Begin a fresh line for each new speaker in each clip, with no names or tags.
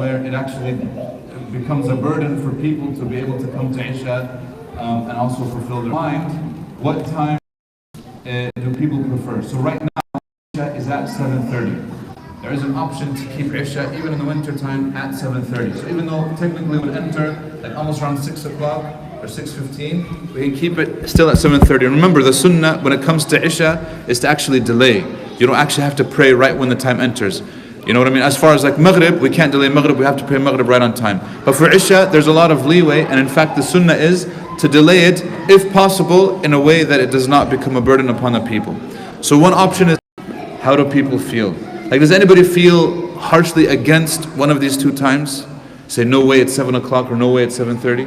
where it actually becomes a burden for people to be able to come to Isha and also fulfill their mind. What time do people prefer? So right now, Isha is at 7:30. There is an option to keep Isha even in the winter time at 7:30. So even though technically we would enter like almost around 6 o'clock or 6:15, we can keep it still at 7:30. And remember, the sunnah when it comes to Isha is to actually delay. You don't actually have to pray right when the time enters. You know what I mean? As far as like Maghrib, we can't delay Maghrib, we have to pray Maghrib right on time. But for Isha, there's a lot of leeway, and in fact the sunnah is to delay it, if possible, in a way that it does not become a burden upon the people. So one option is, how do people feel? Like, does anybody feel harshly against one of these two times? Say, no way it's 7 o'clock or no way it's 7:30?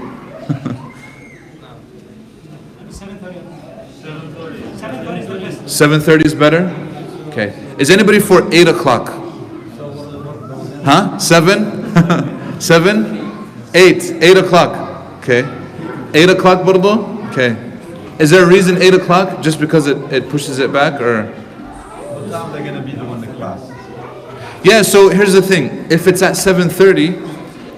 7:30 is better? Okay. Is anybody for 8 o'clock? Huh? 7? 7? 8 o'clock. Okay. 8 o'clock, Bardo? Okay. Is there a reason 8 o'clock? Just because it pushes it back, or?
What time they're going to be doing the class?
Yeah, so here's the thing. If it's at 7:30,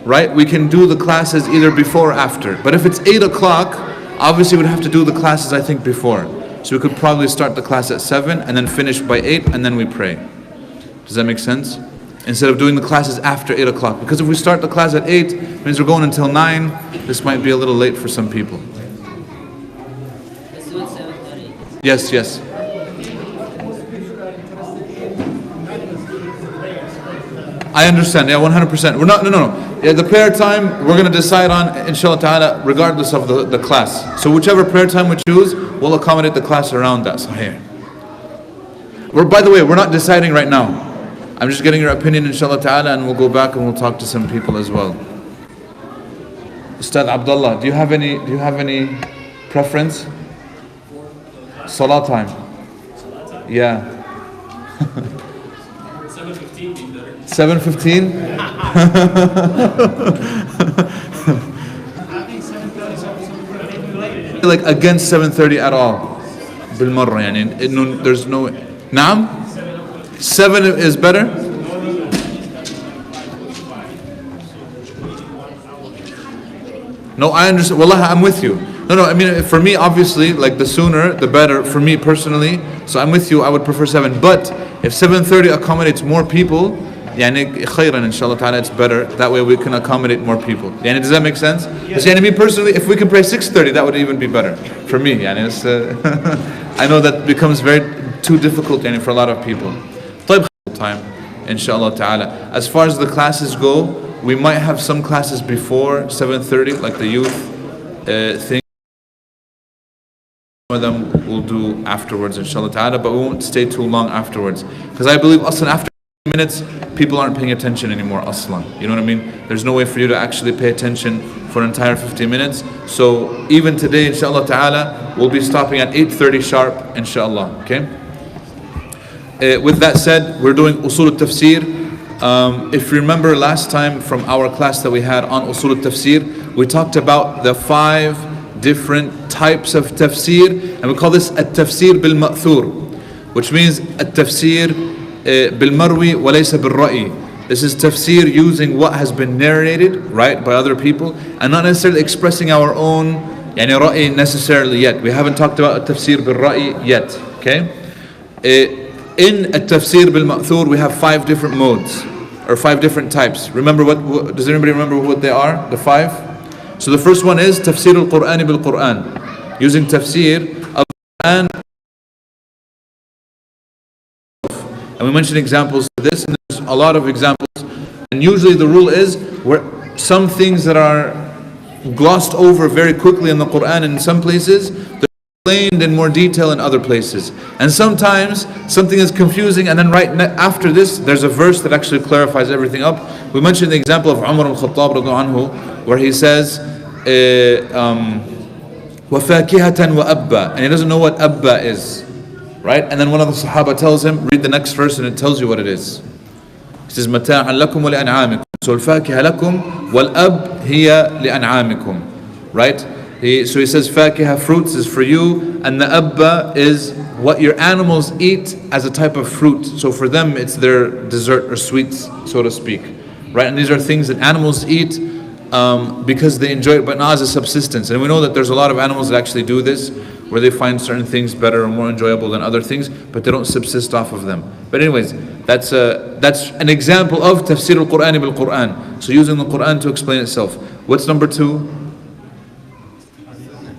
right, we can do the classes either before or after. But if it's 8 o'clock, obviously we'd have to do the classes, I think, before. So we could probably start the class at 7 and then finish by 8 and then we pray. Does that make sense? Instead of doing the classes after 8 o'clock. Because if we start the class at 8, it means we're going until 9. This might be a little late for some people.
Let's do it 7:30.
Yes. I understand, yeah, 100%. We're not, no. Yeah, the prayer time, we're going to decide on, inshallah ta'ala, regardless of the class. So whichever prayer time we choose, we'll accommodate the class around that. Sahih. By the way, we're not deciding right now. I'm just getting your opinion, inshallah ta'ala, and we'll go back and we'll talk to some people as well. Ustad Abdullah, do you have any preference? Salah time. Yeah.
7:15 be better.
7:15? Like against 7:30 at all. بالمرة يعني there's no. Naam? 7 is better? No, I understand. Wallah, I'm with you. No, I mean, for me, obviously, like the sooner, the better, for me personally. So I'm with you, I would prefer 7. But if 7:30 accommodates more people, يعني خيرا inshallah ta'ala, it's better. That way we can accommodate more people. يعني, does that make sense? Because يعني, me personally, if we can pray 6:30, that would even be better. For me, يعني, it's, I know that becomes too difficult يعني, for a lot of people. Time, inshallah ta'ala. As far as the classes go, we might have some classes before 7:30, like the youth thing. Some of them we'll do afterwards, inshallah ta'ala, but we won't stay too long afterwards. Because I believe aslan after minutes, people aren't paying attention anymore, aslan. You know what I mean? There's no way for you to actually pay attention for an entire 15 minutes. So even today, inshallah ta'ala, we'll be stopping at 8:30 sharp, inshallah, okay? With that said, we're doing Usul al-Tafseer. If you remember last time from our class that we had on Usul al-Tafseer, we talked about the 5 different types of tafsir, and we call this at-tafsir bil-ma'thur, which means at-tafsir bil-marwi wa laysa bil-ra'i. This is tafsir using what has been narrated, right, by other people, and not necessarily expressing our own yani ra'i necessarily yet. We haven't talked about at-tafsir bil-ra'i yet, okay? In at-tafsir bil-ma'thur, we have 5 different modes, or 5 different types. Remember what does anybody remember what they are? The 5? So the first one is tafsir al-Qur'an bil-Qur'an, using tafsir of Quran. And we mentioned examples of this, and there's a lot of examples. And usually the rule is where some things that are glossed over very quickly in the Quran in some places, explained in more detail in other places. And sometimes something is confusing, and then right after this there's a verse that actually clarifies everything up. We mentioned the example of Umar al-Khattab anhu, where he says وَفَاكِهَةً وَأَبَّا, and he doesn't know what abba is, right? And then one of the Sahaba tells him, read the next verse and it tells you what it is. He says مَتَاعًا لَكُمْ وَلِأَنْعَامِكُم. So الفاكهة لكم والأب هي لأنعامكم, right? So he says fakiha, fruits, is for you, and the abba is what your animals eat as a type of fruit. So for them it's their dessert or sweets, so to speak, right? And these are things that animals eat because they enjoy it, but not as a subsistence. And we know that there's a lot of animals that actually do this, where they find certain things better or more enjoyable than other things, but they don't subsist off of them. But anyways, that's an example of Tafseer al-Qur'an bil-Qur'an. So using the Qur'an to explain itself. What's number 2?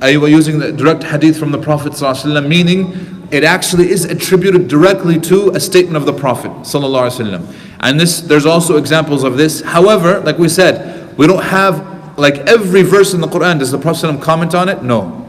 Using the direct hadith from the Prophet ﷺ, meaning it actually is attributed directly to a statement of the Prophet ﷺ. And there's also examples of this. However, like we said, we don't have, like every verse in the Qur'an, does the Prophet ﷺ comment on it? No.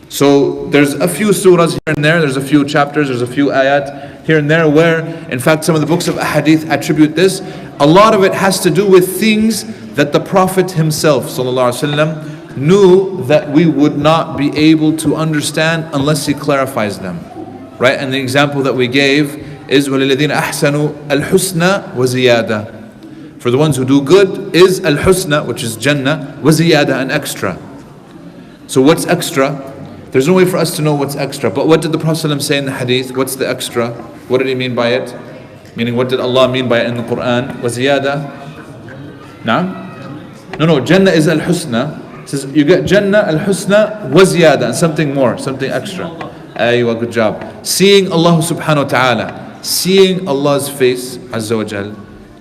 So there's a few surahs here and there, there's a few chapters, there's a few ayat here and there where, in fact, some of the books of hadith attribute this. A lot of it has to do with things that the Prophet himself ﷺ knew that we would not be able to understand unless he clarifies them. Right? And the example that we gave is وَلِلَّذِينَ أَحْسَنُوا الْحُسْنَى وَزِيَادَةً. For the ones who do good is al-husna, which is Jannah, وَزِيَادَةً, an extra. So what's extra? There's no way for us to know what's extra. But what did the Prophet ﷺ say in the hadith? What's the extra? What did he mean by it? Meaning, what did Allah mean by it in the Quran? وَزِيَادَةً. No, Jannah is al-husna. It says you get Jannah, al-husna, وَزِيَادَةً, and something more, something extra. Aywa, good job. Seeing Allah subhanahu wa ta'ala, seeing Allah's face, Azza wa Jal,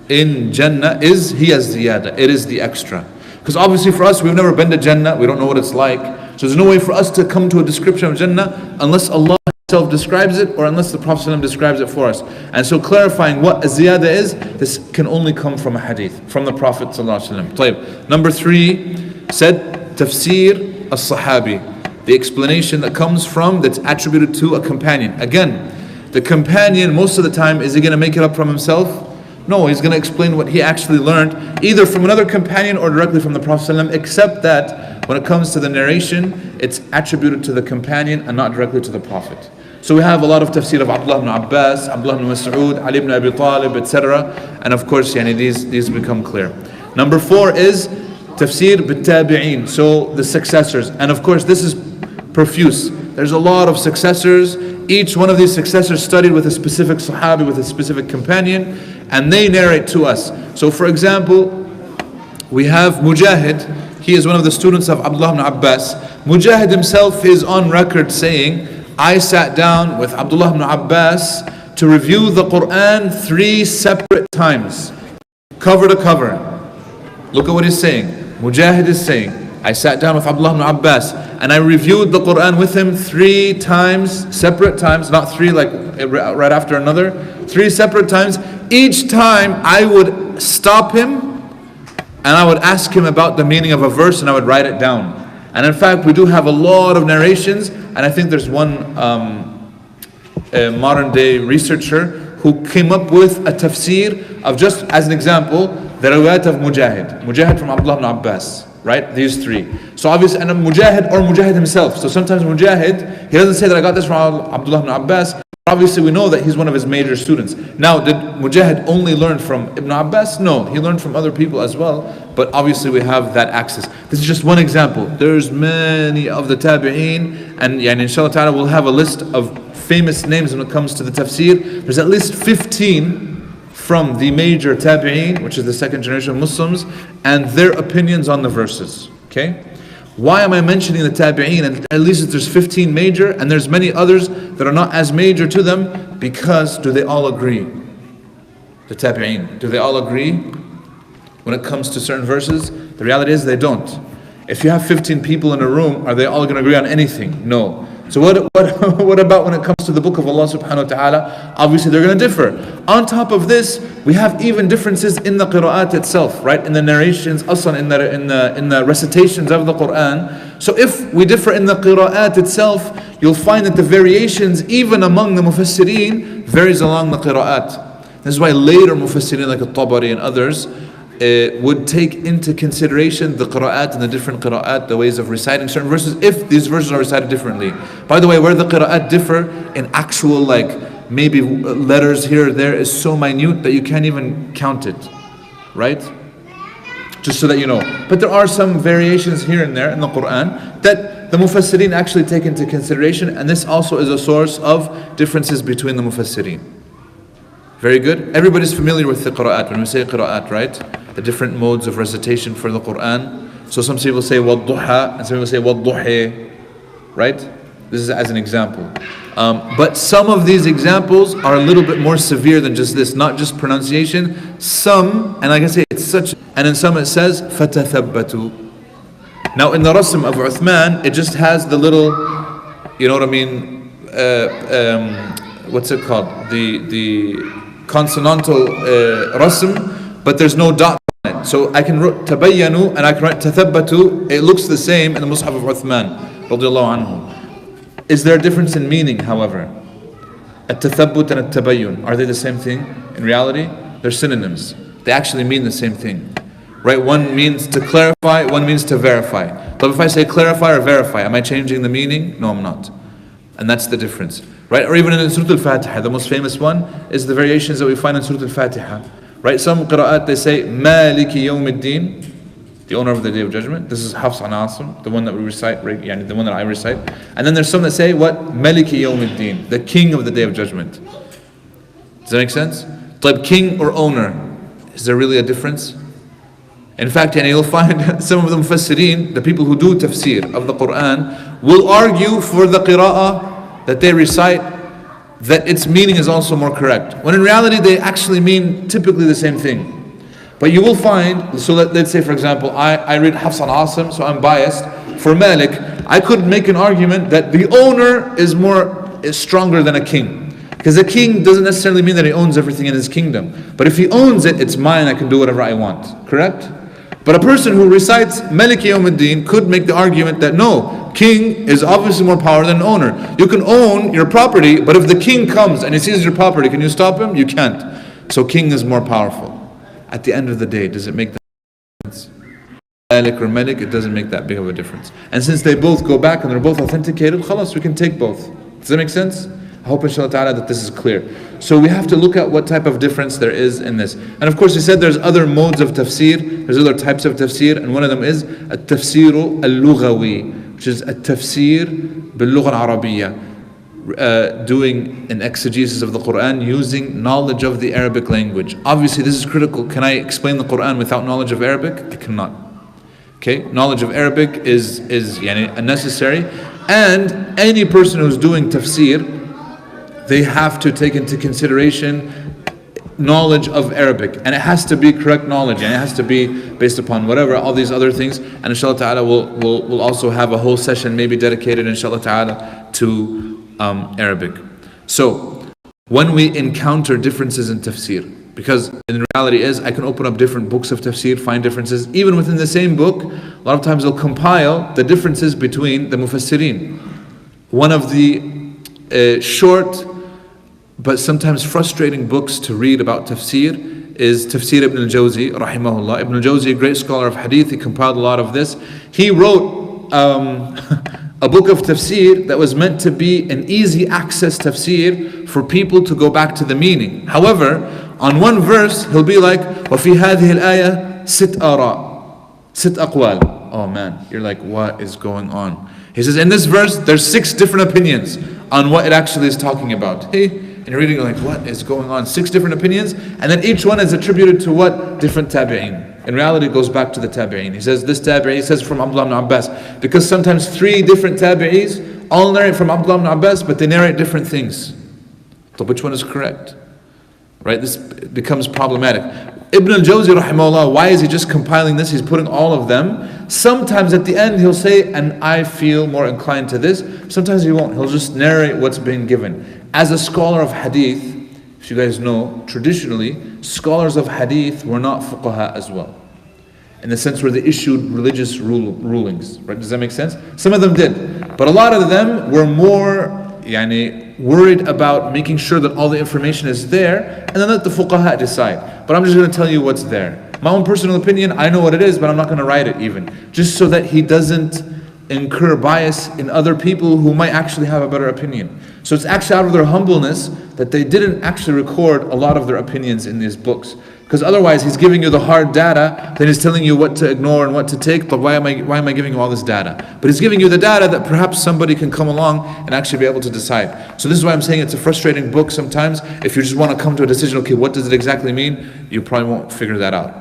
in Jannah is, He has ziyada, it is the extra. Because obviously for us, we've never been to Jannah, we don't know what it's like. So there's no way for us to come to a description of Jannah unless Allah Himself describes it or unless the Prophet ﷺ describes it for us. And so clarifying what a ziyada is, this can only come from a hadith, from the Prophet ﷺ. Number 3, said Tafseer as-Sahabi, the explanation that comes from, that's attributed to a companion. Again, the companion most of the time, is he going to make it up from himself? No, he's going to explain what he actually learned, either from another companion or directly from the Prophet ﷺ, except that when it comes to the narration, it's attributed to the companion and not directly to the Prophet. So we have a lot of tafsir of Abdullah ibn Abbas, Abdullah ibn Mas'ud, Ali ibn Abi Talib, etc. And of course, these become clear. Number 4 is tafsir bit-tabi'een, so the successors. And of course, this is profuse. There's a lot of successors. Each one of these successors studied with a specific sahabi, with a specific companion, and they narrate to us. So for example, we have Mujahid. He is one of the students of Abdullah ibn Abbas. Mujahid himself is on record saying, I sat down with Abdullah ibn Abbas to review the Quran 3 separate times, cover to cover. Look at what he's saying. Mujahid is saying, I sat down with Abdullah ibn Abbas and I reviewed the Quran with him 3 times, separate times, not 3 like right after another, 3 separate times. Each time I would stop him and I would ask him about the meaning of a verse and I would write it down. And in fact, we do have a lot of narrations, and I think there's one modern day researcher who came up with a tafsir of, just as an example, the riwayat of Mujahid from Abdullah ibn Abbas, right? These 3. So obviously, and Mujahid or Mujahid himself. So sometimes Mujahid, he doesn't say that I got this from Abdullah ibn Abbas. Obviously, we know that he's one of his major students. Now, did Mujahid only learn from Ibn Abbas? No, he learned from other people as well. But obviously, we have that access. This is just one example. There's many of the tabi'een, and inshallah ta'ala, we'll have a list of famous names when it comes to the tafsir. There's at least 15 from the major tabi'een, which is the second generation of Muslims, and their opinions on the verses. Okay? Why am I mentioning the tabi'een? And at least there's 15 major, and there's many others that are not as major to them, because do they all agree? The tabi'een, do they all agree when it comes to certain verses? The reality is they don't. If you have 15 people in a room, are they all going to agree on anything? No. So what about when it comes to the book of Allah subhanahu wa ta'ala? Obviously they're going to differ. On top of this, we have even differences in the qira'at itself, right? In the narrations, aslan, in the recitations of the Quran. So if we differ in the qira'at itself, you'll find that the variations, even among the mufassireen, varies along the qira'at. This is why later mufassireen like al-Tabari and others would take into consideration the qira'at and the different qira'at, the ways of reciting certain verses, if these verses are recited differently. By the way, where the qira'at differ in actual, like maybe letters here or there, is so minute that you can't even count it, right? Just so that you know. But there are some variations here and there in the Quran that the mufassirin actually take into consideration, and this also is a source of differences between the mufassirin. Very good. Everybody's familiar with the qira'at when we say qira'at, right? the different modes of recitation for the Quran. So some people say وَالضُّحَى and some people say وَالضُّحِي, right? This is as an example. But some of these examples are a little bit more severe than just this, not just pronunciation. Some, and like I say, it's such, and in some it says فَتَثَبَّتُوا. Now in the Rasm of Uthman, it just has the little, you know what I mean, what's it called? The consonantal Rasm, but there's no dot on it. So I can write tabayyanu and I can write tathabbatu. It looks the same in the Mus'haf of Uthman, radiallahu anhu. Is there a difference in meaning, however? At-tathabbut and at-tabayyun, are they the same thing? In reality, they're synonyms. They actually mean the same thing. Right? One means to clarify, one means to verify. But if I say clarify or verify, am I changing the meaning? No, I'm not. And that's the difference. Right? Or even in Surah Al-Fatiha, the most famous one is the variations that we find in Surah Al-Fatiha. Right? Some qira'at, they say, Maliki Yawmiddin, the owner of the Day of Judgment. This is Hafs an Asim, the one that we recite, the one that I recite. And then there's some that say, what? Maliki Yawmiddin, the king of the Day of Judgment. Does that make sense? Like king or owner, is there really a difference? In fact, you'll find some of the mufassirin, the people who do tafsir of the Quran, will argue for the qira'ah that they recite that its meaning is also more correct. When in reality, they actually mean typically the same thing. But you will find, so let's say for example, I read Hafs an Asim, so I'm biased. For Malik, I could make an argument that the owner is stronger than a king. Because a king doesn't necessarily mean that he owns everything in his kingdom. But if he owns it, it's mine, I can do whatever I want. Correct? But a person who recites Maliki Yawmiddin could make the argument that no, king is obviously more power than owner. You can own your property, but if the king comes and he seizes your property, can you stop him? You can't. So king is more powerful. At the end of the day, does it make that difference? Malik or Malik, it doesn't make that big of a difference. And since they both go back and they're both authenticated, khalas, we can take both. Does that make sense? I hope inshallah ta'ala that this is clear. So we have to look at what type of difference there is in this. And of course he said there's other modes of tafsir, there's other types of tafsir, and one of them is at-tafsiru al-lughawi, which is at-tafsir bil-lugha al-arabiyyah, doing an exegesis of the Quran using knowledge of the Arabic language. Obviously this is critical. Can I explain the Quran without knowledge of Arabic? I cannot. Okay, knowledge of Arabic is necessary, and any person who's doing tafsir, they have to take into consideration knowledge of Arabic, and it has to be correct knowledge, and it has to be based upon whatever, all these other things. And inshallah ta'ala we'll also have a whole session maybe dedicated inshallah ta'ala to Arabic. So when we encounter differences in tafsir, because in reality is I can open up different books of tafsir, find differences even within the same book. A lot of times they'll compile the differences between the mufassirin. One of the short but sometimes frustrating books to read about tafsir is Tafseer Ibn al-Jawzi, rahimahullah. Ibn al-Jawzi, a great scholar of hadith, he compiled a lot of this. He wrote a book of tafsir that was meant to be an easy access tafsir for people to go back to the meaning. However, on one verse, he'll be like, وَفِي هَذِهِ الْآيَةِ سِتْ آرَاء سِتْ أَقْوال. Oh man, you're like, what is going on? He says, in this verse, there's 6 different opinions on what it actually is talking about. Hey, and you're reading, like, what is going on? 6 different opinions, and then each one is attributed to what? Different tabi'een. In reality, it goes back to the tabi'een. He says, this tabi'i, he says from Abdullah ibn Abbas, because sometimes 3 different tabi'is all narrate from Abdullah ibn Abbas, but they narrate different things. So which one is correct? Right? This becomes problematic. Ibn al-Jawzi, rahimahullah, why is he just compiling this? He's putting all of them. Sometimes at the end, he'll say, and I feel more inclined to this. Sometimes he won't. He'll just narrate what's being given. As a scholar of hadith, if you guys know, traditionally, scholars of hadith were not fuqaha as well. In the sense where they issued religious rulings. Right? Does that make sense? Some of them did. But a lot of them were more worried about making sure that all the information is there, and then let the fuqaha decide. But I'm just going to tell you what's there. My own personal opinion, I know what it is, but I'm not going to write it even. Just so that he doesn't incur bias in other people who might actually have a better opinion. So it's actually out of their humbleness that they didn't actually record a lot of their opinions in these books. Because otherwise he's giving you the hard data, then he's telling you what to ignore and what to take, but why am I giving you all this data? But he's giving you the data that perhaps somebody can come along and actually be able to decide. So this is why I'm saying it's a frustrating book sometimes. If you just want to come to a decision, okay, what does it exactly mean? You probably won't figure that out.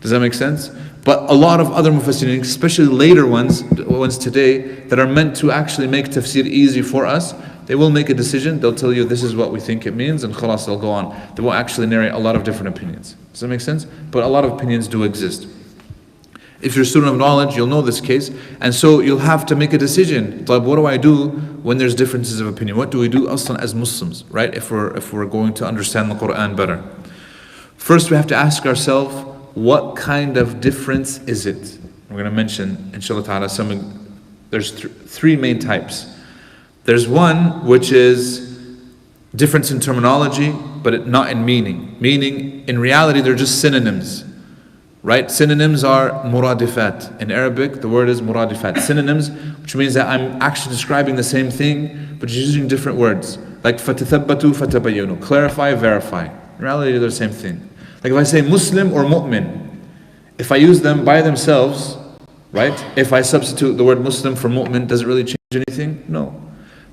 Does that make sense? But a lot of other mufassirin, especially later ones today, that are meant to actually make tafsir easy for us, they will make a decision, they'll tell you this is what we think it means, and khalas, they'll go on. They will actually narrate a lot of different opinions. Does that make sense? But a lot of opinions do exist. If you're a student of knowledge, you'll know this case, and so you'll have to make a decision. What do I do when there's differences of opinion? What do we do aslan as Muslims, right? If we're going to understand the Quran better. First, we have to ask ourselves, what kind of difference is it? We're going to mention, inshallah ta'ala, there's three main types. There's one which is difference in terminology, but not in meaning. Meaning, in reality, they're just synonyms. Right? Synonyms are muradifat. In Arabic, the word is muradifat. Synonyms, which means that I'm actually describing the same thing, but using different words. Like fatathabbatu, fatabayyanu. Clarify, verify. In reality, they're the same thing. Like if I say Muslim or mu'min, if I use them by themselves, right? If I substitute the word Muslim for mu'min, does it really change anything? No.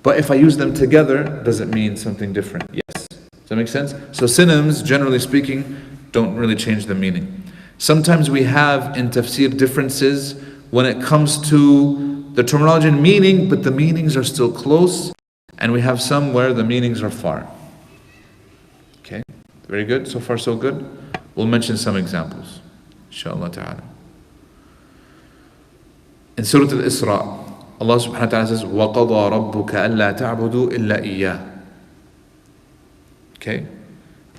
But if I use them together, does it mean something different? Yes. Does that make sense? So synonyms, generally speaking, don't really change the meaning. Sometimes we have in tafsir differences when it comes to the terminology and meaning, but the meanings are still close, and we have some where the meanings are far. Okay, very good. So far, so good. We'll mention some examples, inshallah ta'ala. In Surah Al-Isra, Allah subhanahu wa ta'ala says, وَقَضَى رَبُّكَ أَلَّا تَعْبُدُوا إِلَّا إِيَّاهُ. Okay,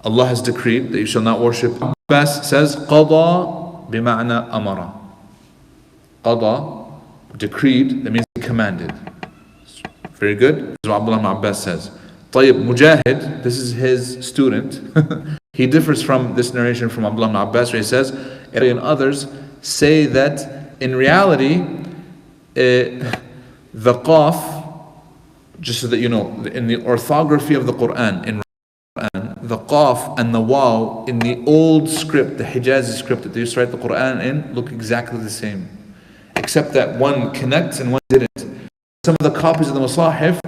Allah has decreed that you shall not worship. Abbas says, قَضَى بِمَعْنَى أَمَرَ. Qada, decreed, that means he commanded. Very good. This is what Abdullah ibn Abbas says. طيب, Mujahid, this is his student. He differs from this narration from Abdullah ibn Abbas, where he says, and others say that in reality, the qaf, just so that you know, in the orthography of the Quran, in Quran, the qaf and the waw in the old script, the Hijazi script that they used to write the Quran in, look exactly the same, except that one connects and one didn't. Some of the copies of the Masahif,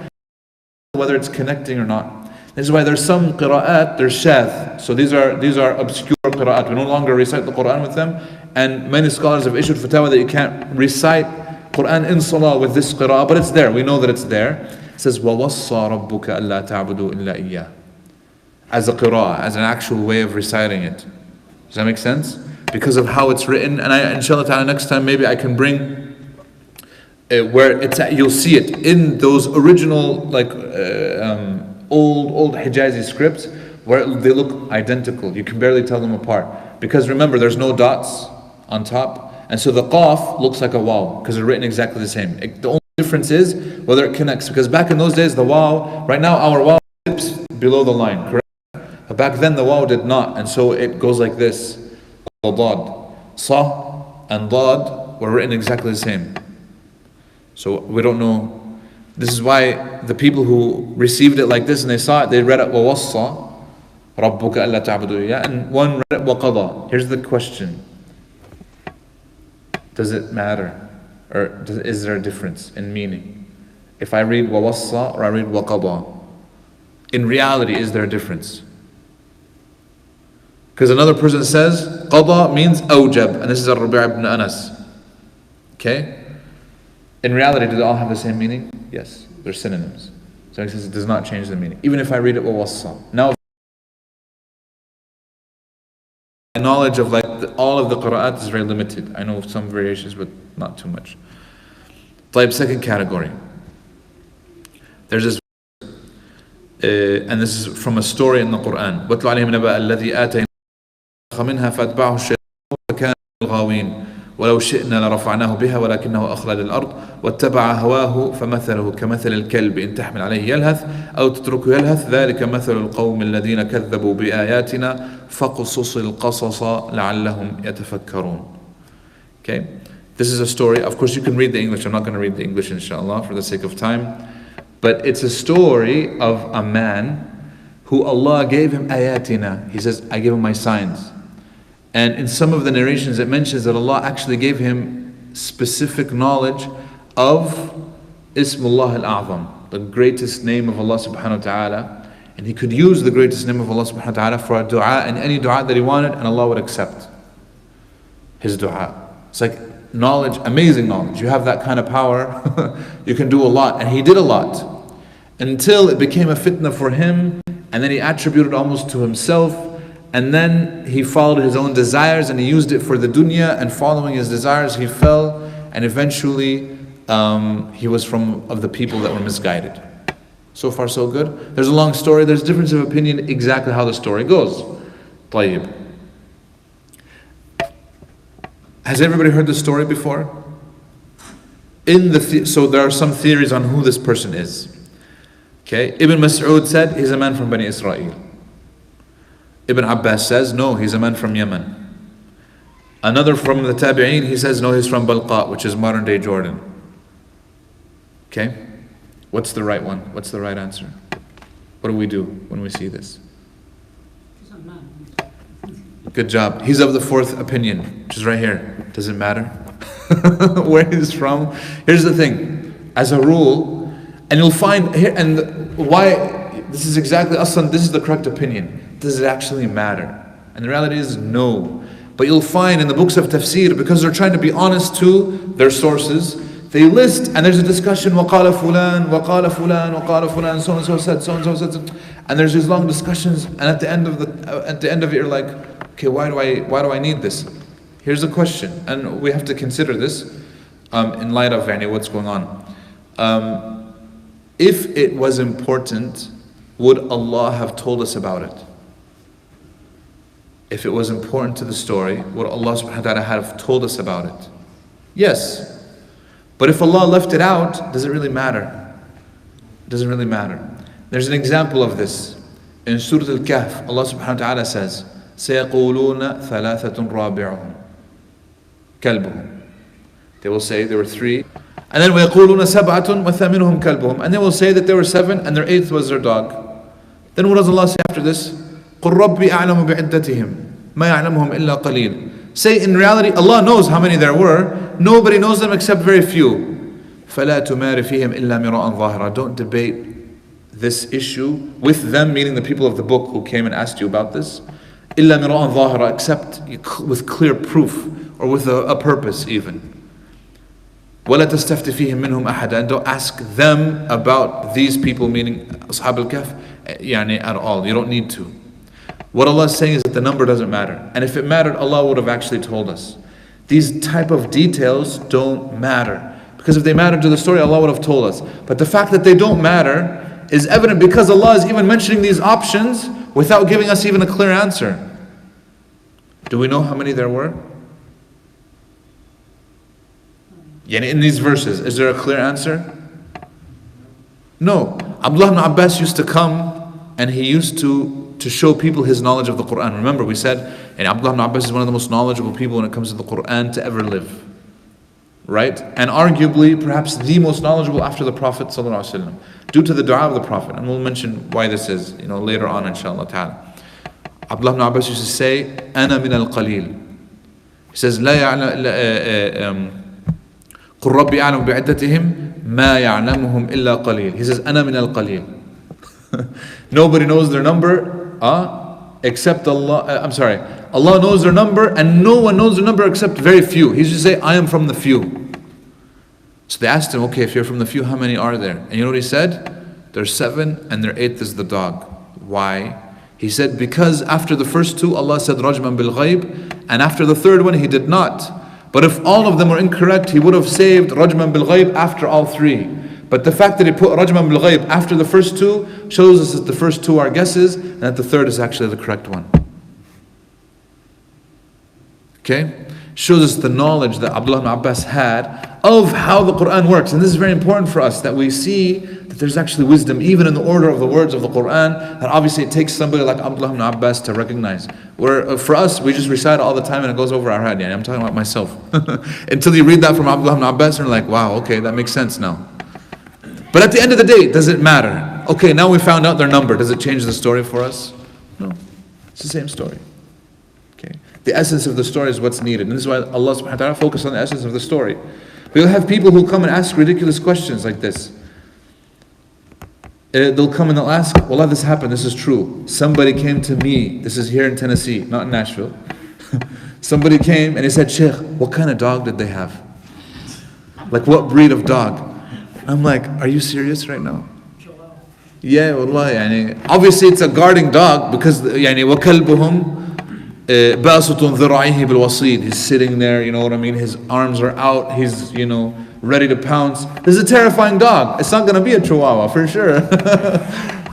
whether it's connecting or not. This is why there's some qira'at, there's shadh. So these are obscure qira'at. We no longer recite the Quran with them. And many scholars have issued fatwa that you can't recite Quran in salah with this qira'ah, but it's there. We know that it's there. It says, وَوَصَّى رَبُّكَ أَلَّا تَعْبُدُوا إِلَّا إِيَّاهُ. As a qira'ah, as an actual way of reciting it. Does that make sense? Because of how it's written. And inshallah ta'ala, next time maybe I can bring where it's at, you'll see it in those original old Hijazi scripts where they look identical. You can barely tell them apart. Because remember, there's no dots on top. And so the qaf looks like a waw because they're written exactly the same. The only difference is whether it connects. Because back in those days, the waw, right now our waw dips below the line, correct? But back then the waw did not. And so it goes like this. Dad. Sa and dad were written exactly the same. So we don't know. This is why the people who received it like this and they saw it, they read it وَوَصَّى رَبُّكَ أَلَّا تَعْبُدُوا إِيَّاهُ, and one read it وَقَضَى. Here's the question. Does it matter? Or is there a difference in meaning? If I read وَوَصَّى or I read وَقَضَى, in reality, is there a difference? Because another person says قَضَى means أوجب, and this is Rabi' ibn Anas. Okay? In reality, do they all have the same meaning? Yes, they're synonyms. So it says it does not change the meaning. Even if I read it وَوَصَّى. Now, knowledge of all of the qira'at is very limited. I know of some variations, but not too much. Second category. There's this, and this is from a story in the Quran. وَاتْلُ عَلَيْهِمْ نَبَأَ الَّذِي آتَيْنَاهُ مِنْهَا فَأَتْبَعَهُ الشَّيْطَانُ فَكَانَ مِنَ الْغَاوِينَ وَلَوْ شِئْنَا لَرَفَعْنَاهُ بِهَا وَلَكِنَّهُ أَخْلَدَ الْأَرْضِ وَاتَّبَعَ هَوَاهُ فَمَثَلُهُ كَمَثَلِ الْكَلْبِ إِنْ تَحْمِلْ عَلَيْهِ يَلْهَثْ أَوْ تَتْرُكْهُ يَلْهَثْ ذَلِكَ مَثَلُ الْقَوْمِ الَّذِينَ كَذَّبُوا بِآيَاتِنَا فَقُصُصِ الْقَصَصَ لَعَلَّهُمْ يَتَفَكَّرُونَ. Okay, this is a story. Of course, you can read the English. I'm not going to read the English, inshallah, for the sake of time. But it's a story of a man who Allah gave him ayatina. He says, I gave him my signs. And in some of the narrations, it mentions that Allah actually gave him specific knowledge of Ismullah al-A'zam, the greatest name of Allah subhanahu wa ta'ala. And he could use the greatest name of Allah subhanahu wa ta'ala for a dua and any dua that he wanted, and Allah would accept. his dua. It's like knowledge, amazing knowledge. You have that kind of power, you can do a lot. And he did a lot until it became a fitna for him, and then he attributed almost to himself, and then he followed his own desires and he used it for the dunya, and following his desires he fell, and eventually he was of the people that were misguided. So far so good. There's a long story, there's difference of opinion exactly how the story goes. طيب. Has everybody heard this story before? So there are some theories on who this person is. Okay, Ibn Mas'ud said he's a man from Bani Israel. Ibn Abbas says no, he's a man from Yemen. Another from the Tabi'een, he says no, he's from Balqa, which is modern day Jordan. Okay, what's the right one? What's the right answer? What do we do when we see this? Good job. He's of the fourth opinion, which is right here. Does it matter where he's from? Here's the thing. As a rule, and you'll find here, and why this is exactly aslan, this is the correct opinion. Does it actually matter? And the reality is no. But you'll find in the books of Tafseer, because they're trying to be honest to their sources, they list, and there's a discussion, وَقَالَ فُلَانَ وَقَالَ فُلَانَ وَقَالَ فُلَانَ, so-and-so said, so-and-so said, and there's these long discussions, and at the end of it, you're like, okay, why do I need this? Here's a question, and we have to consider this in light of what's going on. If it was important, would Allah have told us about it? If it was important to the story, would Allah subhanahu wa ta'ala have told us about it? Yes. But if Allah left it out, does it really matter? It doesn't really matter. There's an example of this. In Surah Al-Kahf, Allah subhanahu wa ta'ala says, سَيَقُولُونَ ثَلَاثَةٌ رَابِعُهُمْ كَلْبُهُمْ. They will say there were three. And then وَيَقُولُونَ سَبْعَةٌ وَثَامِنُهُمْ كَلْبُهُمْ. And they will say that there were seven and their eighth was their dog. Then what does Allah say after this? قُلْ رَبِّي أَعْلَمُ بِعِدَّتِهِمْ مَا يَعْلَمُهُمْ إِلَّا قَلِيلٌ. Say in reality, Allah knows how many there were. Nobody knows them except very few. فَلَا تُمَارِ فِيهِمْ إِلَّا مِرَاءً ظَاهِرًا. Don't debate this issue with them, meaning the people of the book who came and asked you about this. إِلَّا مِرَاءً ظَاهِرًا, except with clear proof or with a purpose even. وَلَا تَسْتَفْتِ فِيهِمْ مِنْهُمْ أَحَدًا. And don't ask them about these people, meaning أصحاب الكهف, at all. You don't need to. What Allah is saying is that the number doesn't matter. And if it mattered, Allah would have actually told us. These type of details don't matter. Because if they mattered to the story, Allah would have told us. But the fact that they don't matter is evident because Allah is even mentioning these options without giving us even a clear answer. Do we know how many there were? In these verses, is there a clear answer? No. Abdullah ibn Abbas used to come and he used to show people his knowledge of the Quran. Remember, we said, and Abdullah ibn Abbas is one of the most knowledgeable people when it comes to the Quran to ever live. Right? And arguably, perhaps the most knowledgeable after the Prophet ﷺ, due to the dua of the Prophet. And we'll mention why this is, later on, inshallah ta'ala. Abdullah ibn Abbas used to say, أَنَا مِنَ الْقَلِيلِ. He says, قُلْ رَبِّي أَعْلَمُ بِعِدَّتِهِمْ مَا يَعْلَمُهُمْ إِلَّا قَلِيلٌ. He says, أَنَا مِنَ الْقَلِيلِ. Nobody knows their number except Allah. Allah knows their number, and no one knows their number except very few. He used to say, I am from the few. So they asked him, okay, if you're from the few, how many are there? And you know what he said? There's seven, and their eighth is the dog. Why? He said, because after the first two, Allah said, رَجْمًا بِالْغَيْبِ, and after the third one, He did not. But if all of them were incorrect, He would have saved رَجْمًا بِالْغَيْبِ after all three. But the fact that He put رَجْمًا بِالْغَيْبِ after the first two shows us that the first two are guesses, and that the third is actually the correct one. Okay? Shows us the knowledge that Abdullah ibn Abbas had of how the Quran works. And this is very important for us, that we see that there's actually wisdom even in the order of the words of the Quran, that obviously it takes somebody like Abdullah ibn Abbas to recognize. Where for us, we just recite it all the time and it goes over our head. I'm talking about myself. Until you read that from Abdullah ibn Abbas and you're like, wow, okay, that makes sense now. But at the end of the day, does it matter? Okay, now we found out their number. Does it change the story for us? No. It's the same story. Okay. The essence of the story is what's needed. And this is why Allah subhanahu wa ta'ala focused on the essence of the story. We'll have people who come and ask ridiculous questions like this. They'll come and they'll ask, Wallah, this happened, this is true. Somebody came to me, this is here in Tennessee, not in Nashville. Somebody came and he said, Sheikh, what kind of dog did they have? Like what breed of dog? I'm like, are you serious right now? Yeah, wallah, yani, obviously it's a guarding dog because yani, وَكَلْبُهُمْ بَاسُطٌ ذِرَعِهِ بِالْوَصِيدِ. He's sitting there, you know what I mean? His arms are out, he's, ready to pounce. This is a terrifying dog. It's not going to be a chihuahua, for sure.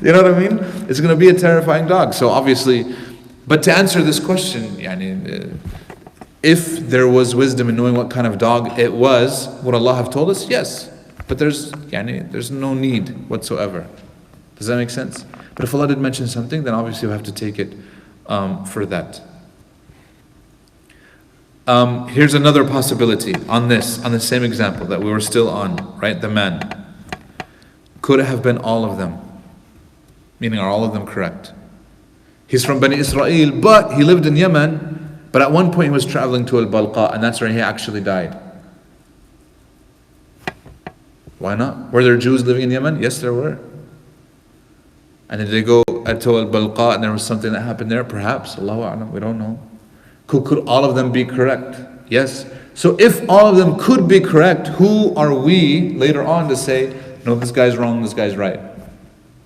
You know what I mean? It's going to be a terrifying dog. So obviously, but to answer this question, yani, if there was wisdom in knowing what kind of dog it was, would Allah have told us? Yes. But there's no need whatsoever. Does that make sense? But if Allah did mention something, then obviously we have to take it for that. Here's another possibility on the same example that we were still on, right? The man. Could it have been all of them? Meaning, are all of them correct? He's from Bani Israel, but he lived in Yemen, but at one point he was traveling to Al-Balqa, and that's where he actually died. Why not? Were there Jews living in Yemen? Yes, there were. And did they go to Al-Balqa and there was something that happened there? Perhaps. Allahu A'lam, we don't know. Could all of them be correct? Yes. So if all of them could be correct, who are we later on to say, no, this guy's wrong, this guy's right?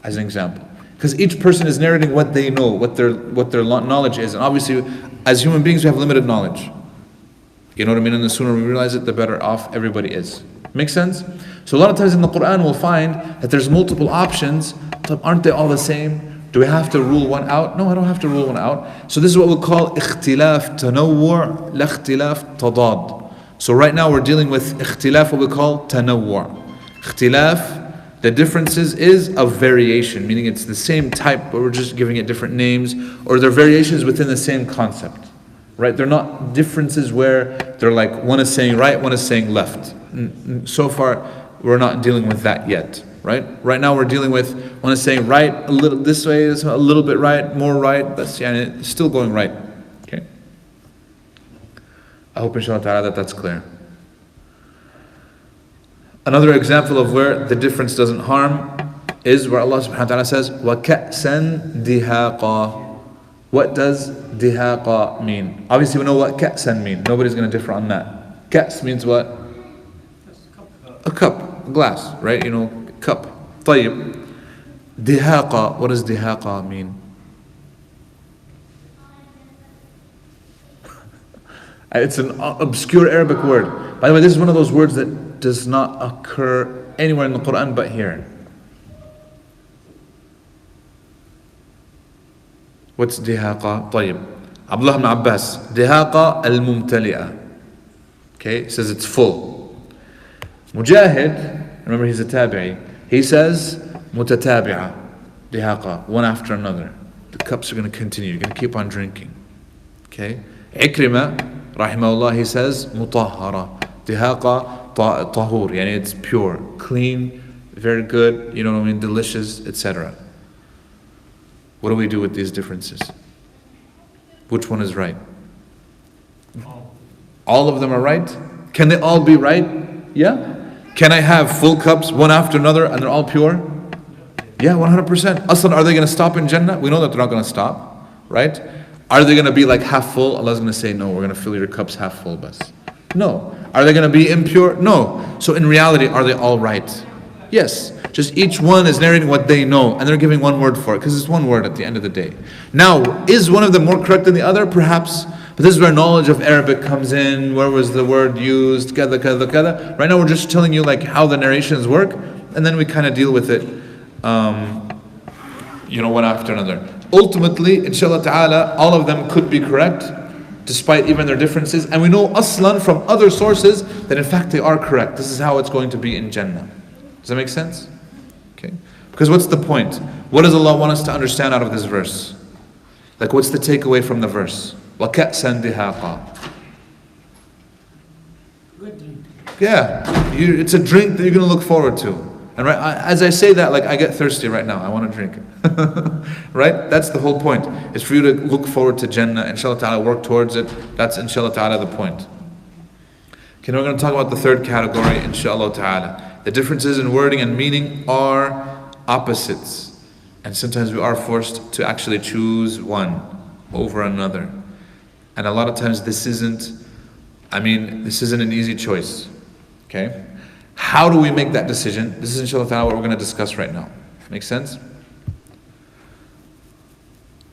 As an example. Because each person is narrating what they know, what their knowledge is. And obviously, as human beings, we have limited knowledge. You know what I mean? And the sooner we realize it, the better off everybody is. Make sense? So a lot of times in the Quran, we'll find that there's multiple options. Aren't they all the same? Do we have to rule one out? No, I don't have to rule one out. So this is what we'll call اختلاف تنوع لا اختلاف تضاد. So right now we're dealing with اختلاف, what we call تنوع. اختلاف, the differences is of variation, meaning it's the same type, but we're just giving it different names, or they're variations within the same concept. Right? They're not differences where they're like one is saying right, one is saying left. So far, we're not dealing with that yet. Right now we're dealing with one is saying right a little this way, is a little bit right, more right. That's still going right. Okay. I hope inshallah ta'ala that's clear. Another example of where the difference doesn't harm is where Allah subhanahu wa ta'ala says, وَكَأْسًا دِهَاقًا. What does dihaqa mean? Obviously we know what ka'san mean. Nobody's going to differ on that. Ka's means what? A cup, a glass, right? Cup. طيب. Dihaqa, what does dihaqa mean? It's an obscure Arabic word. By the way, this is one of those words that does not occur anywhere in the Quran but here. What's dihaqa? طيب. Abdullah ibn Abbas. Dihaqa al-mumtali'a. Okay, it says it's full. Mujahid, remember he's a tabi'i, he says mutatabi'a. Dihaqa, one after another. The cups are going to continue, you're going to keep on drinking. Okay. Ikrima, rahimahullah, he says mutahhara. Dihaqa tahur, yani it's pure, clean, very good, delicious, etc. What do we do with these differences? Which one is right? All of them are right? Can they all be right? Yeah. Can I have full cups, one after another, and they're all pure? Yeah, 100%. Aslan, are they going to stop in Jannah? We know that they're not going to stop, right? Are they going to be like half full? Allah's going to say, no, we're going to fill your cups half full, bas. No. Are they going to be impure? No. So in reality, are they all right? Yes. Just each one is narrating what they know, and they're giving one word for it, because it's one word at the end of the day. Now, is one of them more correct than the other? Perhaps. But this is where knowledge of Arabic comes in. Where was the word used? Kada, kada, kada. Right now we're just telling you like how the narrations work, and then we kind of deal with it, one after another. Ultimately, inshallah ta'ala, all of them could be correct, despite even their differences. And we know aslan from other sources that in fact they are correct. This is how it's going to be in Jannah. Does that make sense? Okay. Because what's the point? What does Allah want us to understand out of this verse? Like what's the takeaway from the verse? وَكَأْسًا دِهَاقًا.
Good drink.
Yeah, it's a drink that you're going to look forward to. And as I say that, like I get thirsty right now. I want to drink it. Right? That's the whole point. It's for you to look forward to Jannah. Inshallah ta'ala, work towards it. That's inshallah ta'ala the point. Okay, now we're going to talk about the third category, inshallah ta'ala. The differences in wording and meaning are opposites. And sometimes we are forced to actually choose one over another. And a lot of times this isn't an easy choice. Okay? How do we make that decision? This is inshallah ta'ala what we're going to discuss right now. Make sense?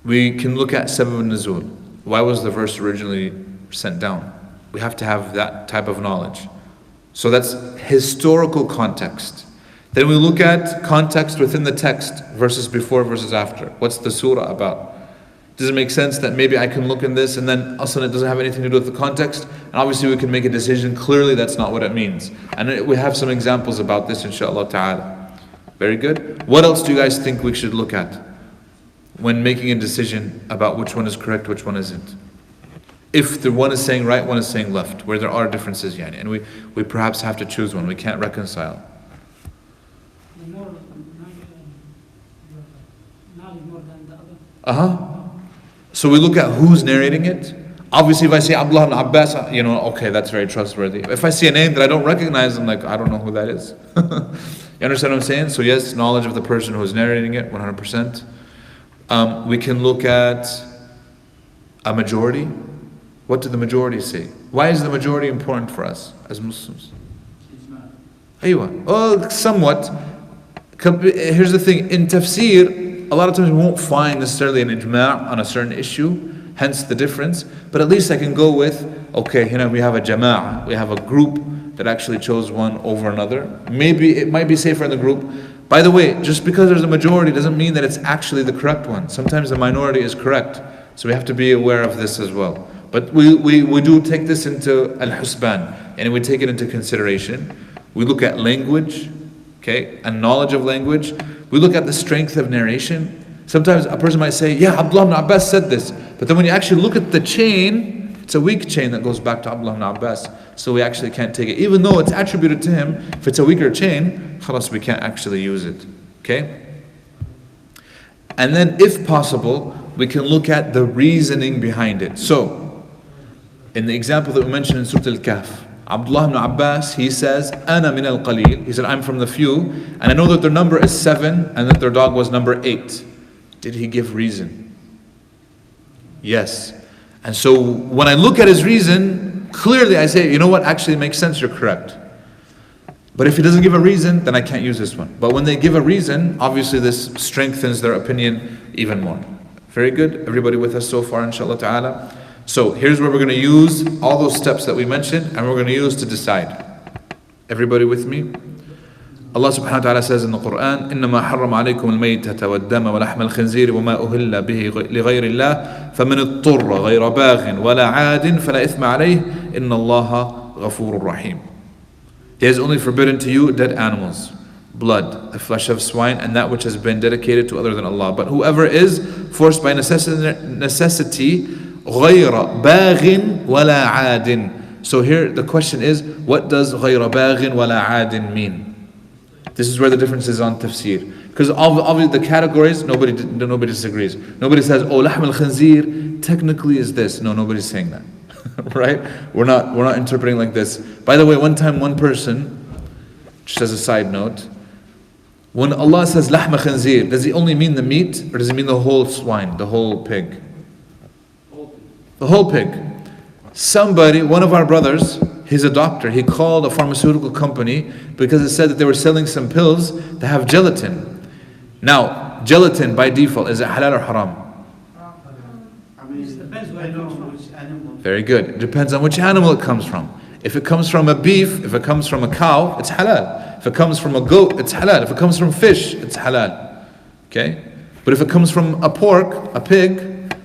We can look at sabab al-nuzul. Why was the verse originally sent down? We have to have that type of knowledge. So that's historical context. Then we look at context within the text, verses before, verses after. What's the surah about? Does it make sense that maybe I can look in this and then also it doesn't have anything to do with the context? And obviously we can make a decision. Clearly that's not what it means. And we have some examples about this inshallah ta'ala. Very good. What else do you guys think we should look at when making a decision about which one is correct, which one isn't? If the one is saying right, one is saying left, where there are differences, yani, and we perhaps have to choose one, we can't reconcile. So we look at who's narrating it. Obviously, if I say Abdullah ibn Abbas, okay, that's very trustworthy. If I see a name that I don't recognize, I'm like, I don't know who that is. You understand what I'm saying? So yes, knowledge of the person who's narrating it, 100%. We can look at a majority. What did the majority say? Why is the majority important for us as Muslims? Well, somewhat. Here's the thing, in Tafseer, a lot of times we won't find necessarily an ijma' on a certain issue, hence the difference, but at least I can go with, okay, we have a jama'ah, we have a group that actually chose one over another. Maybe it might be safer in the group. By the way, just because there's a majority doesn't mean that it's actually the correct one. Sometimes the minority is correct, so we have to be aware of this as well. But we do take this into al-husban, and we take it into consideration. We look at language, okay, and knowledge of language. We look at the strength of narration. Sometimes a person might say, yeah, Abdullah ibn Abbas said this, but then when you actually look at the chain, it's a weak chain that goes back to Abdullah ibn Abbas, so we actually can't take it. Even though it's attributed to him, if it's a weaker chain, khalas, we can't actually use it, okay? And then if possible, we can look at the reasoning behind it. So, in the example that we mentioned in Surah Al-Kahf, Abdullah ibn Abbas, he says, Ana min al-qaleel. He said, I'm from the few, and I know that their number is 7, and that their dog was number 8. Did he give reason? Yes. And so when I look at his reason, clearly I say, you know what, actually it makes sense, you're correct. But if he doesn't give a reason, then I can't use this one. But when they give a reason, obviously this strengthens their opinion even more. Very good. Everybody with us so far, inshallah ta'ala. So here's where we're going to use all those steps that we mentioned, and we're going to use to decide. Everybody with me? Allah subhanahu wa ta'ala says in the Quran, إِنَّمَا حَرَّمَ عَلَيْكُمُ الْمَيْتَةَ وَالدَّمَ وَلَحْمَ الْخِنْزِيرِ وَمَا أُهِلَّ بِهِ لِغَيْرِ اللَّهِ فَمَنِ اضْطُرَّ غَيْرَ بَاغٍ وَلَا عَادٍ فَلَا إِثْمَ عَلَيْهِ إِنَّ اللَّهَ غَفُورٌ رَحِيمٌ. He has only forbidden to you dead animals, blood, the flesh of swine, and that which has been dedicated to other than Allah. But whoever is forced by necessity, غَيْرَ بَاغٍ وَلَا عَادٍ. So here the question is, what does غَيْرَ بَاغٍ وَلَا عَادٍ mean? This is where the difference is on tafsir. Because obviously the categories, nobody disagrees. Nobody says, oh, lahm al-khanzir technically is this. No, nobody's saying that. Right? We're not interpreting like this. By the way, one time one person, just as a side note, when Allah says lahm al-khanzir, does he only mean the meat, or does he mean the whole swine, the whole pig? The whole pig. Somebody, one of our brothers, he's a doctor, he called a pharmaceutical company because it said that they were selling some pills that have gelatin. Now, gelatin by default, is it halal or haram? Very good. It depends on which animal it comes from. If it comes from a beef, if it comes from a cow, it's halal. If it comes from a goat, it's halal. If it comes from fish, it's halal. Okay? But if it comes from a pork, a pig,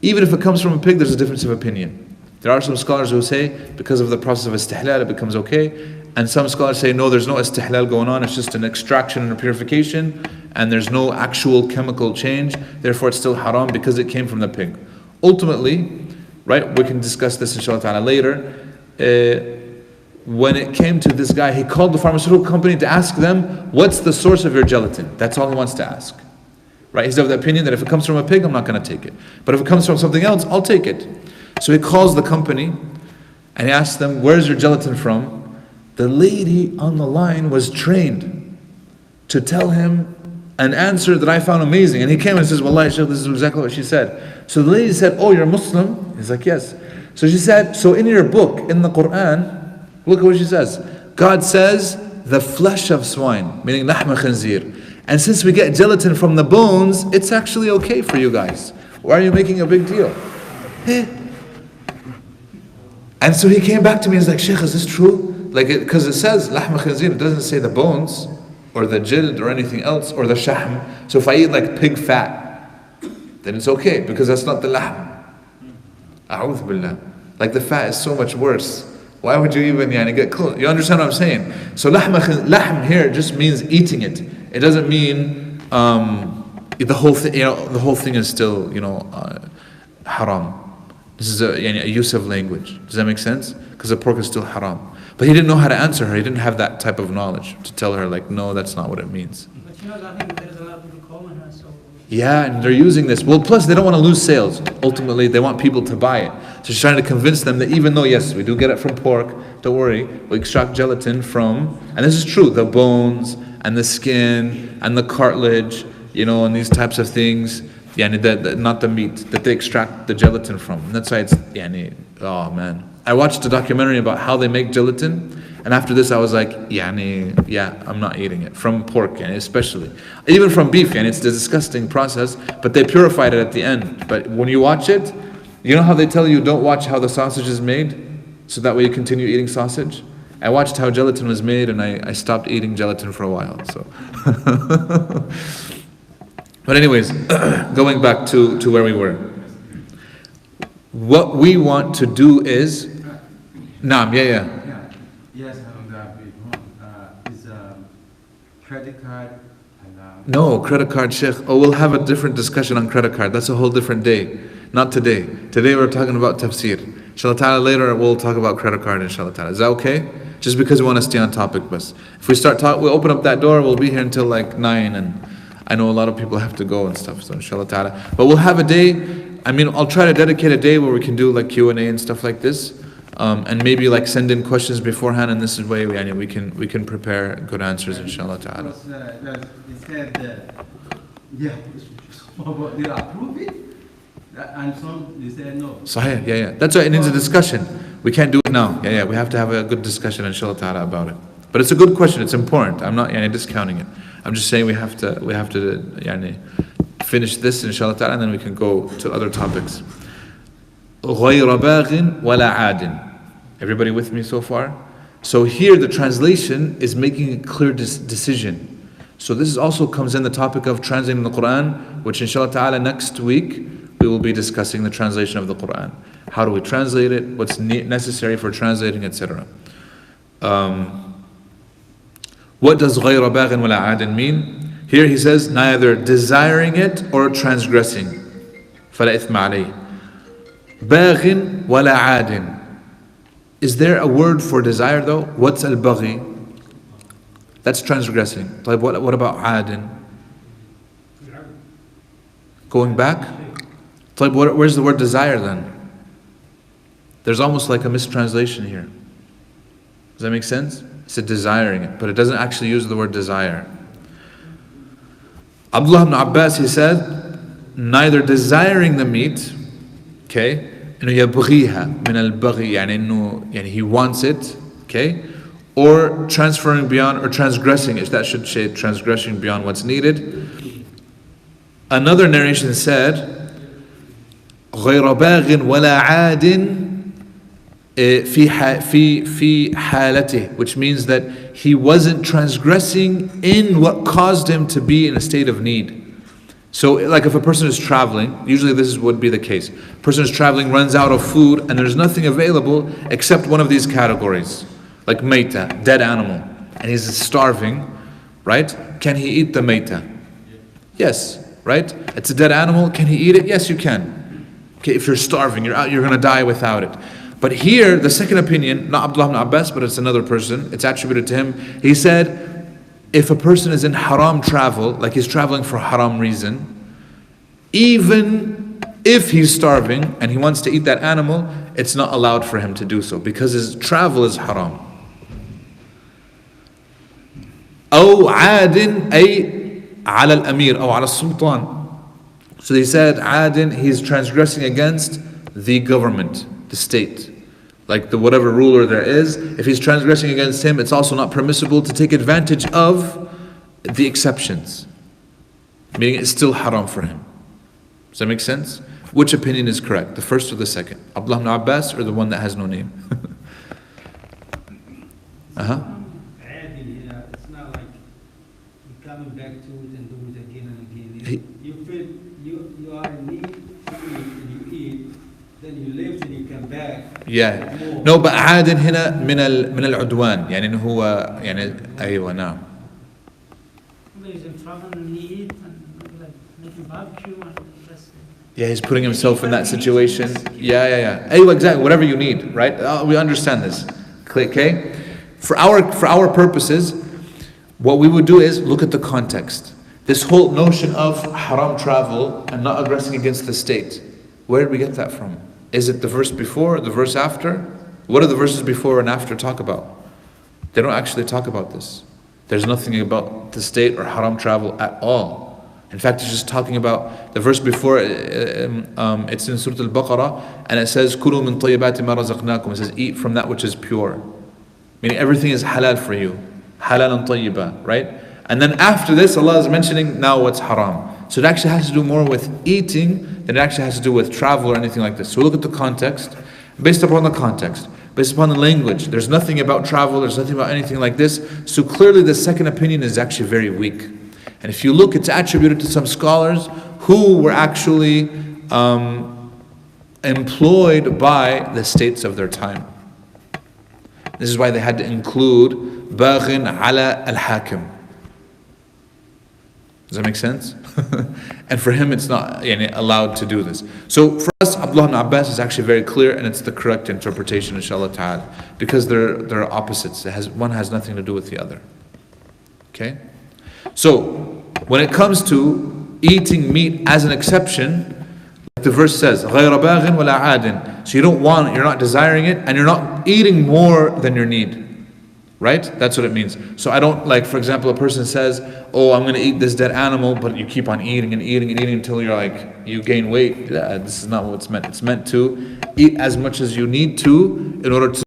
even if it comes from a pig, there's a difference of opinion. There are some scholars who say, because of the process of istihlal, it becomes okay. And some scholars say, no, there's no istihlal going on, it's just an extraction and a purification, and there's no actual chemical change, therefore it's still haram because it came from the pig. Ultimately, right, we can discuss this inshallah ta'ala later, when it came to this guy, he called the pharmaceutical company to ask them, what's the source of your gelatin? That's all he wants to ask. Right? He's of the opinion that if it comes from a pig, I'm not going to take it. But if it comes from something else, I'll take it. So he calls the company and he asks them, where's your gelatin from? The lady on the line was trained to tell him an answer that I found amazing. And he came and says, Wallahi Shaykh, this is exactly what she said. So the lady said, oh, you're Muslim? He's like, yes. So she said, so in your book, in the Quran, look at what she says. God says, the flesh of swine, meaning lahm khinzir. And since we get gelatin from the bones, it's actually okay for you guys. Why are you making a big deal? And so he came back to me and he's like, Sheikh, is this true? Like, because it says lahm khinzir, it doesn't say the bones, or the jild, or anything else, or the shahm. So if I eat like pig fat, then it's okay, because that's not the lahm. A'udhu billah. Like the fat is so much worse. Why would you even get close? You understand what I'm saying? So lahm here just means eating it. It doesn't mean the whole thing. The whole thing is still haram. This is a use of language. Does that make sense? Because the pork is still haram. But he didn't know how to answer her. He didn't have that type of knowledge to tell her like, no, that's not what it means.
But I think there's a lot of people calling her, so.
Yeah, and they're using this. Well, plus they don't want to lose sales. Ultimately, they want people to buy it. So she's trying to convince them that even though, yes, we do get it from pork, don't worry, we extract gelatin from, and this is true, the bones and the skin and the cartilage, and these types of things, not the meat, that they extract the gelatin from. And that's why it's, oh man. I watched a documentary about how they make gelatin, and after this I was like, I'm not eating it. From pork, especially. Even from beef, it's a disgusting process, but they purified it at the end. But when you watch it, you know how they tell you don't watch how the sausage is made, so that way you continue eating sausage? I watched how gelatin was made, and I stopped eating gelatin for a while. So, but anyways, going back to where we were. What we want to do is, Naam,
Yes, is credit card allowed?
No, credit card, Sheikh. Oh, we'll have a different discussion on credit card. That's a whole different day. Not today. Today we're talking about tafsir. Inshallah ta'ala, later we'll talk about credit card, inshallah ta'ala. Is that okay? Just because we want to stay on topic, but if we start talking, we'll open up that door, we'll be here until like 9, and I know a lot of people have to go and stuff, so inshallah ta'ala. But we'll have a day, I'll try to dedicate a day where we can do like Q&A and stuff like this. And maybe like send in questions beforehand, and this is way we can prepare good answers, inshallah ta'ala.
It said, they approve it, and some they said no.
Sahih, yeah. That's why it needs a discussion. We can't do it now. Yeah. We have to have a good discussion, inshallah ta'ala, about it. But it's a good question. It's important. I'm not discounting it. I'm just saying we have to finish this, inshallah ta'ala, and then we can go to other topics. غَيْرَ بَاغٍ وَلَا عَادٍ. Everybody with me so far? So here the translation is making a clear decision. So this also comes in the topic of translating the Quran, which inshallah ta'ala next week we will be discussing the translation of the Quran. How do we translate it? What's necessary for translating, etc. What does غَيْرَ بَاغٍ وَلَا عَادٍ mean? Here he says, neither desiring it or transgressing. فَلَا إِثْمَ عَلَيْهِ. بَاغٍ وَلَا عَادٍ. Is there a word for desire though? What's al-baghi? That's transgressing. What about عَادٍ? Going back? Where's the word desire then? There's almost like a mistranslation here. Does that make sense? It's a desiring it, but it doesn't actually use the word desire. Abdullah ibn Abbas, he said, neither desiring the meat, okay, إنه يبغيها من البغي يعني إنه he wants it, okay, or transferring beyond or transgressing it. That should say transgressing beyond what's needed. Another narration said غير باغ ولا عاد في حالته, which means that he wasn't transgressing in what caused him to be in a state of need. So like if a person is traveling, usually this would be the case. A person is traveling, runs out of food, and there's nothing available except one of these categories, like mayta, dead animal, and he's starving, right? Can he eat the mayta? Yes, right? It's a dead animal, can he eat it? Yes, you can. Okay, if you're starving, you're going to die without it. But here, the second opinion, not Abdullah ibn Abbas, but it's another person, it's attributed to him. He said, if a person is in haram travel, like he's traveling for haram reason, even if he's starving and he wants to eat that animal, it's not allowed for him to do so because his travel is haram. أو عاد أي على الأمير أو على السلطان. So they said, عاد, he's transgressing against the government, the state, like the whatever ruler there is, if he's transgressing against him, it's also not permissible to take advantage of the exceptions. Meaning it's still haram for him. Does that make sense? Which opinion is correct? The first or the second? Abdullah ibn Abbas or the one that has no name?
It's not like you're coming back to it and do it again and again. You feel you are in need to eat and you eat, then you live and you come back.
Yeah. No, but عاد هنا من العدوان يعني إنه هو يعني أيوة نعم.
He's in trouble and he eat and like making barbecue and just.
Yeah, he's putting himself in that situation. Yeah. Anyway, exactly. Whatever you need, right? We understand this. Okay. For our purposes, what we would do is look at the context. This whole notion of haram travel and not aggressing against the state. Where did we get that from? Is it the verse before, the verse after? What do the verses before and after talk about? They don't actually talk about this. There's nothing about the state or haram travel at all. In fact, it's just talking about the verse before. It's in Surah Al-Baqarah, and it says, "Kulu min tayyibati ma razaqnakum." It says, "Eat from that which is pure," meaning everything is halal for you, halal and tayyiba, right? And then after this, Allah is mentioning now what's haram. So it actually has to do more with eating than it actually has to do with travel or anything like this. So we look at the context, based upon the context, based upon the language. There's nothing about travel. There's nothing about anything like this. So clearly, the second opinion is actually very weak. And if you look, it's attributed to some scholars who were actually employed by the states of their time. This is why they had to include baghin ala al-hakim. Does that make sense? And for him, it's not allowed to do this. So for us, Abdullah ibn Abbas is actually very clear, and it's the correct interpretation, inshallah ta'ala, because they're opposites. One has nothing to do with the other. Okay? So, when it comes to eating meat as an exception, like the verse says, غَيْرَ بَاغٍ وَلَا عَادٍ. So you don't want it, you're not desiring it, and you're not eating more than your need. Right? That's what it means. So I don't, like, for example, a person says, oh, I'm going to eat this dead animal, but you keep on eating and eating and eating until you're like, you gain weight. This is not what it's meant. It's meant to eat as much as you need to in order to